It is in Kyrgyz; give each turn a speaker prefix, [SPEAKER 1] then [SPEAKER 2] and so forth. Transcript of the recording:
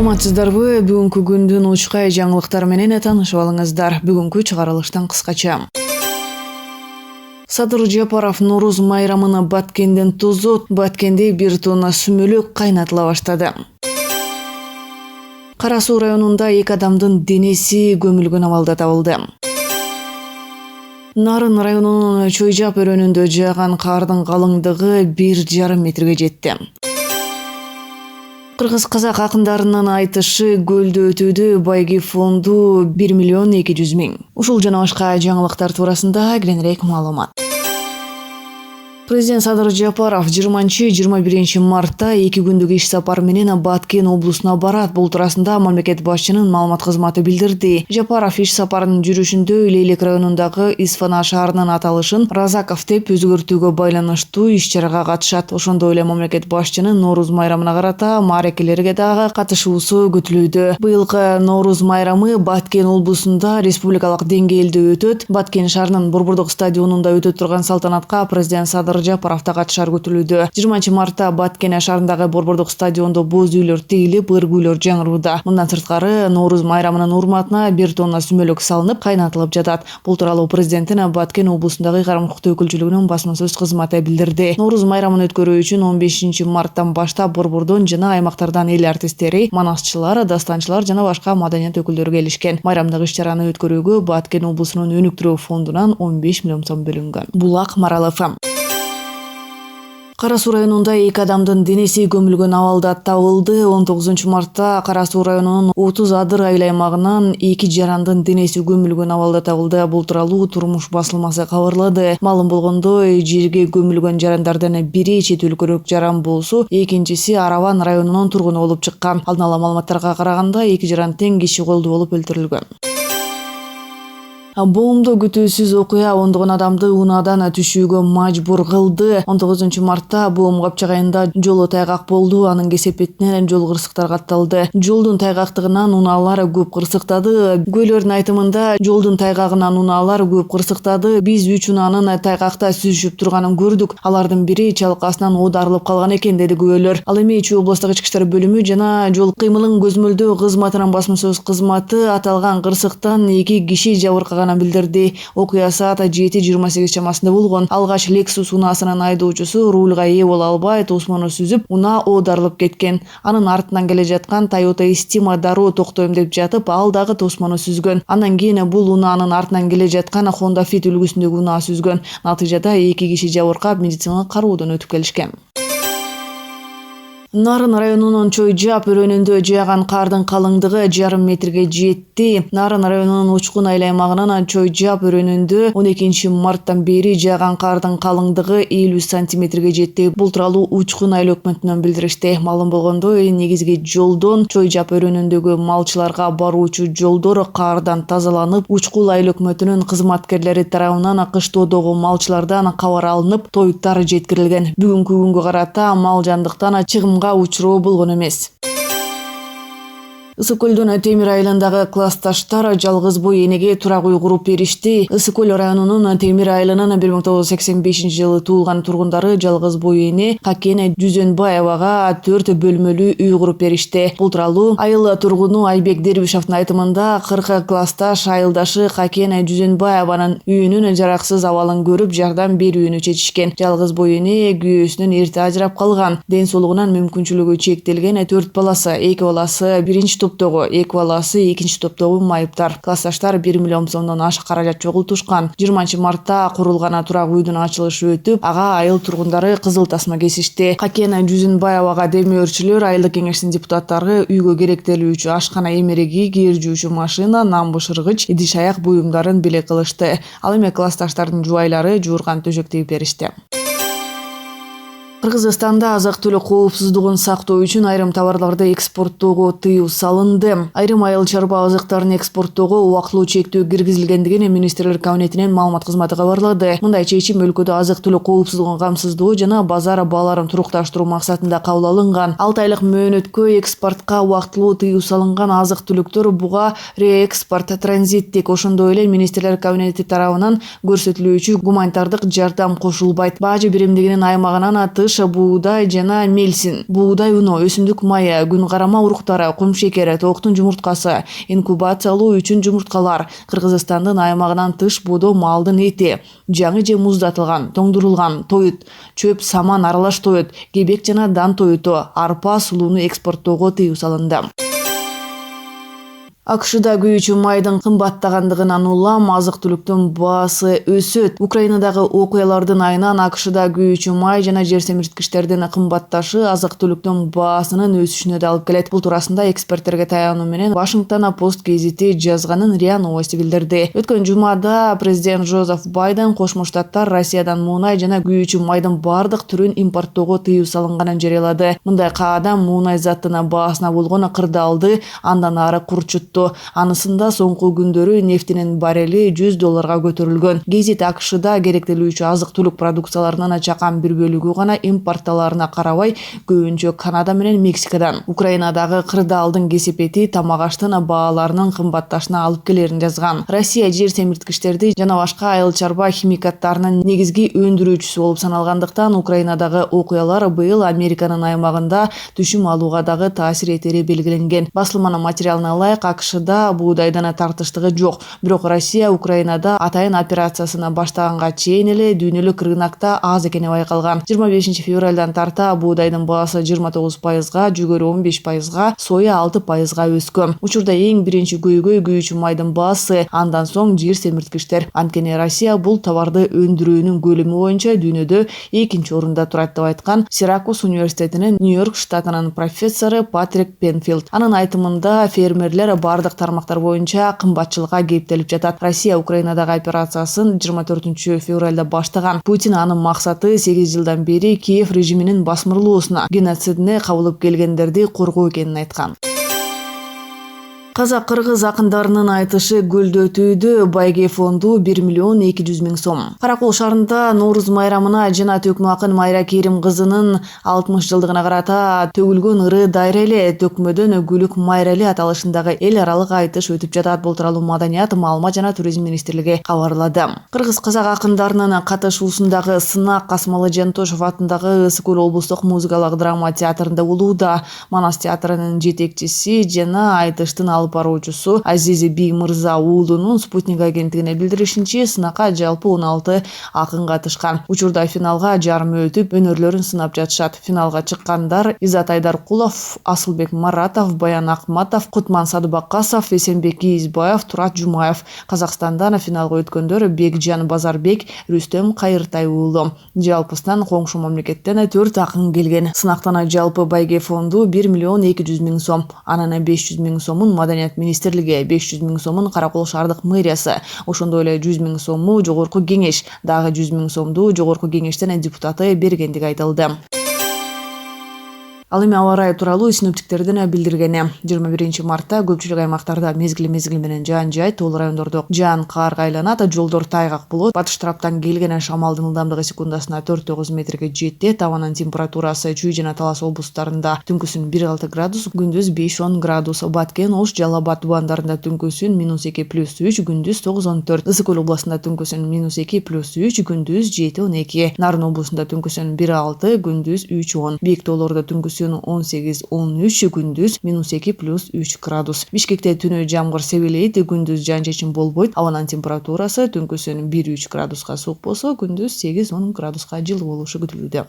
[SPEAKER 1] Саламатсыздарбы? Бүгүнкү күндүн учкай жаңылыктары менен таанышып алыңыздар. Бүгүнкү чыгарылыштан кыскача. Садыр Жапаров Норуз майрамына Баткенден тузут, Баткенде 1 тонна сүмөлүк кайнатыла баштады. Кара Суу районунда 2 адамдын денеси көмүлгөн абалда табылды. Нарын районунун Чойжап өрөөнүндө жааган кардын калыңдыгы 1,5 метрге жетти. Кыргыз-казак акындарынын айтышы көлдө өтүүдө байги фонду 1 миллион 200 миң. Ушул жана башка жаңылыктар туурасында кененирээк маалымат. Президент Садыр Жапаров 20-21 мартта 2 күндүк иш сапары менен Баткен облусуна барат. Бул туурасында мамлекет башчынын маалымат кызматы билдирди. Жапаров иш сапарынын жүрүшүндө Лейлек районундагы Исфана шаарынын аталышын Разаков деп өзгөртүүгө байланыштуу иш-чарага катышат. Ошондой эле мамлекет башчынын Норуз майрамына карата маарекелерге дагы катышуусу күтүлүүдө. Быйылкы Норуз майрамы Баткен облусунда республикалык деңгээлде өтөт. Баткен шаарынын Борбордук стадионунда өтө турган салтанатка президент Садыр Жапаров да катышар күтүлүүдө. 20 мартта Баткен шаарындагы Борбордук стадиондо боз үйлөр тигилип, ыргүүлөр жаңырууда. Мындан сырткары Норуз майрамынын урматына 1 тонна сүмөлүк салынып, кайнатылып жатат. Бул тууралуу президенттин Баткен облусундагы карым укуктуу өкүлчүлүгүнүн басма сөз кызматы билдирди. Норуз майрамын өткөрүү үчүн 15 марттан баштап Борбордон жана аймактардан эл артисттери, манасчылар, дастанчылар жана башка маданият өкүлдөрү келишкен. Майрамдык иш-чараны өткөрүүгө Баткен облусунун өнүктүрүү фондунан 15 миллион сом бөлүнгөн. Булак Маралов. Кара Суу районунда 2 адамдын денеси көмүлгөн абалда табылды. 19 мартта Кара Суу районунун 30 Адыр айыл аймагынан 2 жарандын денеси көмүлгөн абалда табылды. Бул тууралуу Турмуш басылмасы кабарлады. Маалым болгондой, жерге көмүлгөн жарандардын бири чет өлкөлүк жаран болсо, экинчиси Араван районунун тургуну болуп чыккан. Алдын ала маалыматтарга караганда 2 жаран тең киши колдуу болуп өлтүрүлгөн. Боомдо күтүүсүз окуя ондогон адамды унаадан түшүүгө мажбур кылды. 19 мартта Боом капчак айында жолу тайгак болду. Анын кесепетинен жол кырсыктар катталды. Жолдун тайгактыгынан унаалар көп кырсыктады. Күбөлөрдүн айтымында жолдун тайгагынан унаалар көп кырсыктады. Биз 3 унаанын тайгакта сүзүшүп турганын көрдүк. Алардын бири чалкасынан оодарылып калган экен, деди күбөлөр. Ал эми Чүй облустук ички иштер бөлүмү жана жол кыймылын көзмөлдөө кызматынын басма сөз кызматы аталган кырсыктан 2 киши жабыркаган билдирди. Окуя саат 7:28 чамасында болгон. Алгач Lexus унаасынын айдоочусу рулга ээ боло албай, тосмону сүзүп, унаа оодарылып кеткен. Анын артынан келе жаткан Toyota Estima дароо токтойм деп жатып, ал дагы тосмону сүзгөн. Андан кийин бул унаанын артынан келе жаткан Honda Fit үлгүсүндөгү унаа сүзгөн. Натыйжада 2 киши жабыркап, медициналык кароодон өтүп келишкен. Нарын районунун Чойжап өрөөнүндө жааган кардын калыңдыгы 1,5 метрге жетти. Нарын районунун Учкун айыл аймагынан Чойжап өрөөнүндө 12 марттан бери жааган кардын калыңдыгы 50 сантиметрге жетти. Бул тууралуу Учкун айыл өкмөтүнөн билдиришти. Маалым болгондой, негизги жолдон Чойжап өрөөнүндөгү малчыларга баруучу жолдор кардан тазаланып, Учкун айыл өкмөтүнүн кызматкерлери тарабынан кыштоодогу малчылардан кабар алынып, тоюттар жеткирилген. Бүгүнкү күнгө карата мал жандыктан чыгым учуроо болгон эмес. Ысык көлдүн Темир айылындагы классташтар жалгыз бой энеге турак үй куруп беришти. Ысык көл районунун Темир айылынын 1985-жылы туулган тургундары жалгыз бой эне Какен Жүзөнбаевага 4 бөлмөлүү үй куруп беришти. Бул тууралуу айыл тургуну Айбек Дербишовдун айтымында 40 классташ айылдашы Какен Жүзөнбаеванын үйүнүн жараксыз абалын көрүп, жардам берүүнү чечишкен. Жалгыз бой эне күйөөсүнөн эрте ажырап калган. Ден соолугунан мүмкүнчүлүгү чектелген 4 баласы, 2 баласы 1 топтогу, 2 баласы 2 топтогу майыптар. Классташтар 1 миллион сомдон ашык каражат чогултушкан. 20 мартта курулган турак үйдүн ачылышы өтүп, ага айыл тургундары кызыл тасма кесишти. Какен Жүзөнбаевага демөөрчүлөр, айылдык кеңештин депутаттары үйгө керектелүүчү ашкана эмериги, кир жуучу машина, нам бышыргыч, идиш аяк буюмдарын белек кылышты. Ал эми классташтардын жубайлары жуурган төшөк тийип беришти. Кыргызстанда азык-түлүк коопсуздугун сактоо үчүн айрым товарларды экспорттоого тыюу салынды. Айрым айыл чарба азыктарын экспорттоого убактылуу чектөө киргизилгендигин Министрлер кабинетинин маалымат кызматы кабарлады. Мындай чечим өлкөдө азык-түлүк коопсуздугун камсыздоо жана базар бааларын турукташтыруу максатында кабыл алынган. 6 айлык мөөнөткө экспортко убактылуу тыюу салынган азык-түлүктөр буга реэкспорт, транзиттик, ошондой эле Министрлер кабинети тарабынан көрсөтүлүүчү гуманитардык жардам кошулбайт. Бажы биримдигинин аймагынан тыш кыркыш, буудай жана мельсин, буудай уну, өсүмдүк майы, күн карама уруктары, кум шекери, тооктун жумурткасы, инкубациялоо үчүн жумурткалар, Кыргызстандын аймагынан тыш боодо малдын эти, жаңы же муздатылган, тоңдурулган тоют, чөп саман аралаш тоют, кебек жана дан тоюту, арпа, сулууну экспорттоого тыюу салынды. АКШда күйүүчү майдын кымбаттагандыгынан улам азык-түлүктүн баасы өсөт. Украинадагы окуялардын айынан АКШда күйүүчү май жана жер семирткичтердин кымбатташы азык-түлүктүн баасынын өсүшүнө да алып келет. Бул туурасында эксперттерге таянуу менен Вашингтон Пост гезити жазганын РИА Новости билдирди. Өткөн жумада президент Жозеф Байден Кошмо Штаттар Россиядан муунай жана күйүүчү майдын бардык түрүн импорттоого тыюу салынганын жарыялады. Мындай каадам муунай заттын баасына болгон кырдаалды андан ары курчутту. Анысында соңку күндөрү нефтинин баррели $100 көтөрүлгөн. Гезит АКШда керектелүүчү азык-түлүк продукцияларынын чакан бир бөлүгү гана импортталарына карабай, көбүнчө Канада менен Мексикадан. Украинадагы кырдаалдын кесепети тамак аштын бааларынын кымбатташына алып келерин жазган. Россия жер семирткичтерди жана башка айыл чарба химикаттарынын негизги өндүрүүчүсү болуп саналгандыктан Украинадагы окуялар быйыл Американын аймагында түшүм алууга дагы таасир этери белгиленген. Басылманын материалына ылайык АКШда буудайдын тартыштыгы жок. Бирок Россия Украинада атайын операциясына баштаганга чейин эле дүйнөлүк рынокто аз экени байкалган. 25 февралдан тарта буудайдын баасы 29%, жүгөрү 15%, соя 6%га өскөн. Учурда эң биринчи көйгөй күйүүчү майдын баасы, андан соң жер семирткичтер. Анткени Россия бул товарды өндүрүүнүн көлөмү боюнча дүйнөдө экинчи орунда турат деп айткан Сиракус университетинин Нью-Йорк штатынын профессору Патрик Пенфилд. Анын айтымында фермерлер бардык тармактар боюнча кымбатчылыкка кептелип жатат. Россия Украинадагы операциясын 24 февралда баштаган. Путин анын максаты 8 жылдан бери Киев режиминин басмырлоосуна, геноцидине кабылып келгендерди коргоо экенин айткан. Казак-кыргыз акындарынын айтышы гүлдөтүүдө. Байге фонду 1 миллион 200 миң сом. Каракол шаарында Нооруз майрамына жана төкмө акын Майра Керим кызынын 60 жылдыгына карата төгүлгөн ыры дайра эле төкмөдөн Гүлүк Майра эле аталышындагы эл аралык айтыш өтүп жатат. Бул тууралуу Маданият, маалымат жана туризм министрлиги кабарлады. Кыргыз-казак акындарынын катышуусундагы сынак Касымалы Жантошев атындагы Ысык Көл облустук музыкалык драма театрында болууда. Манас театрынын жетекчиси жана айтыштын алып баруучусу Азизи Би Мырза уулунун Спутник агенттигине билдиришинче, сынакка жалпы 16 акын катышкан. Учурда финалга жарымы өтүп, өнөрлөрүн сынап жатышат. Финалга чыккандар Изат Айдаркулов, Асылбек Маратов, Баян Акматов, Кутман Садыбакасов, Эсенбек Кийизбаев, Турат Жумаев. Казакстандан финалга өткөндөр Бекжан Базарбек, Рүстөм Кайыртай уулу. Жалпысынан коңшу мамлекеттен 4 акын келген. Сынактан жалпы байге фонду 1 миллион 200 миң сом. Анан 500 миң сомун Маданият министрлиги, 500 миң сомун Каракол шаардык мэриясы, ошондой эле 100 миң сому жогорку кеңеш, дагы 100 миң сомду жогорку кеңештен депутаты бергендиги айтылды. Ал эми аба ырайы тууралуу синоптиктердин билдиргени. 21 мартта көпчүлүк аймактарда мезгил менен жаан жаайт, тоол райондордо жаан каарга айланат, жолдор тайгак болот. Батыш тараптан келген шамалдын ылдамдыгы секундасына 4-9 метрге жетти. Табанын температурасы Чүй жана Талас облустарында түнкүсүн 1-6 градус, күндүз 5-10 градус. Баткен, Ош, Жалал Абад тубандарында түнкүсүн -2 +3, күндүз 9-14. Ысык Көл областында түнкүсүн -2 +3, күндүз 7-12. Нарын облусунда түнкүсүн 1-6, күндүз 3-10. Бийик тоолордо түнкүсүн 18-13, күндүз -2 +3 градус. Бишкекте түнү жамгыр себелейт, күндүз жаан чечим болбойт. Абанын температурасы түнкүсүн 1-3 градуска суук болсо, күндүз 8-10 градуска жылы болушу күтүлүүдө.